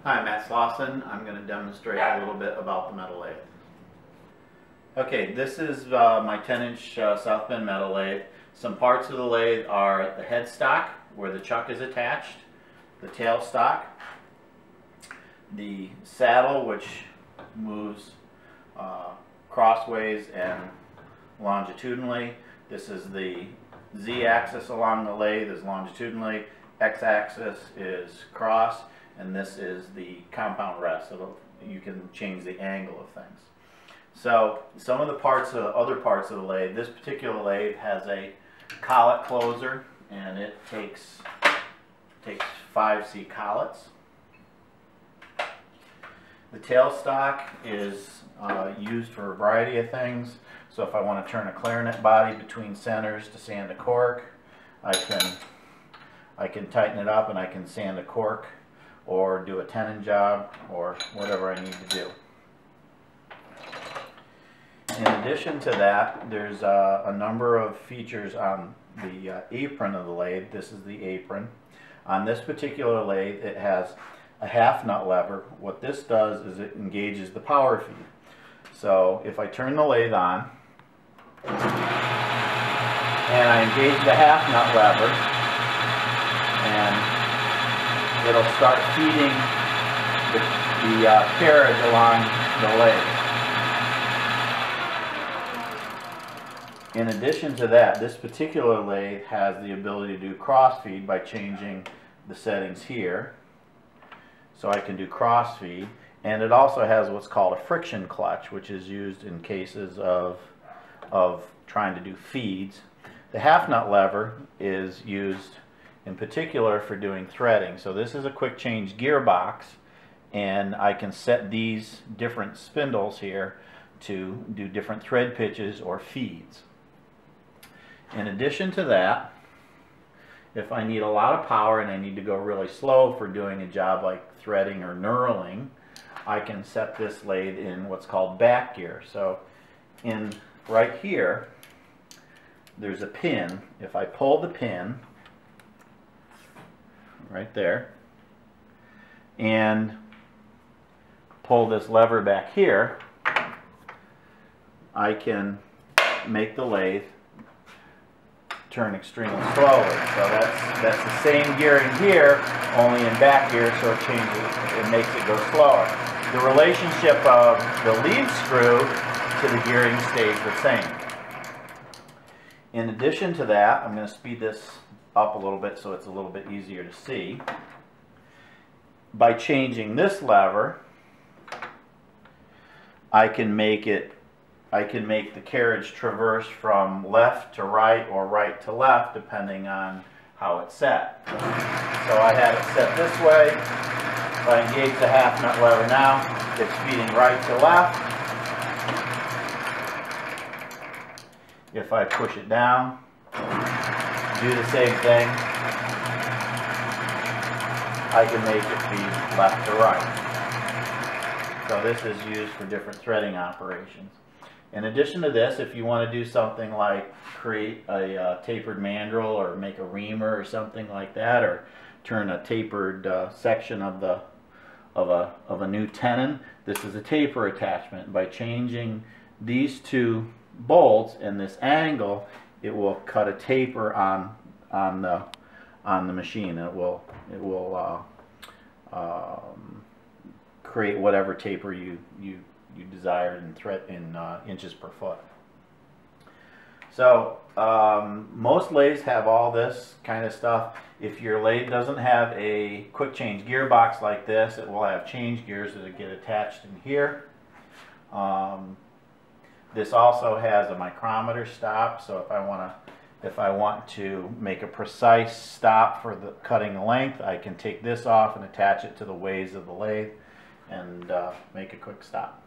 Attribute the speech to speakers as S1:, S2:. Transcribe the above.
S1: Hi, Matt Slauson. I'm going to demonstrate a little bit about the metal lathe. Okay, this is my 10-inch South Bend metal lathe. Some parts of the lathe are the headstock, where the chuck is attached, the tailstock, the saddle, which moves crossways and longitudinally. This is the Z-axis along the lathe is longitudinally, X-axis is cross, and this is the compound rest, so you can change the angle of things. So some of the parts of other parts of the lathe, this particular lathe has a collet closer, and it takes 5 C collets. The tailstock is used for a variety of things. So if I want to turn a clarinet body between centers to sand a cork, I can tighten it up and I can sand a cork or do a tenon job or whatever I need to do. In addition to that, there's a number of features on the apron of the lathe. This is the apron. On this particular lathe, it has a half nut lever. What this does is it engages the power feed. So if I turn the lathe on and I engage the half nut lever, and it'll start feeding the carriage along the lathe. In addition to that, this particular lathe has the ability to do cross feed by changing the settings here. So I can do cross feed, and it also has what's called a friction clutch, which is used in cases of trying to do feeds. The half nut lever is used in particular for doing threading. So this is a quick change gearbox, and I can set these different spindles here to do different thread pitches or feeds. In addition to that, if I need a lot of power and I need to go really slow for doing a job like threading or knurling, I can set this lathe in what's called back gear. So in right here, there's a pin. If I pull the pin right there and pull this lever back here, I can make the lathe turn extremely slowly. So that's the same gearing here, only in back gear, so it changes, it makes it go slower. The relationship of the lead screw to the gearing stays the same. In addition to that, I'm going to speed this up a little bit so it's a little bit easier to see. By changing this lever, I can make the carriage traverse from left to right or right to left depending on how it's set. So I have it set this way. If I engage the half nut lever now, it's feeding right to left. If I push it down, do the same thing, I can make it feed left to right. So this is used for different threading operations. In addition to this, if you want to do something like create a tapered mandrel or make a reamer or something like that, or turn a tapered section of a new tenon, this is a taper attachment. By changing these two bolts and this angle, it will cut a taper on the machine. It will create whatever taper you desire in inches per foot. So most lathes have all this kind of stuff. If your lathe doesn't have a quick change gearbox like this, it will have change gears that get attached in here. This also has a micrometer stop, so if I want to make a precise stop for the cutting the length, I can take this off and attach it to the ways of the lathe and make a quick stop.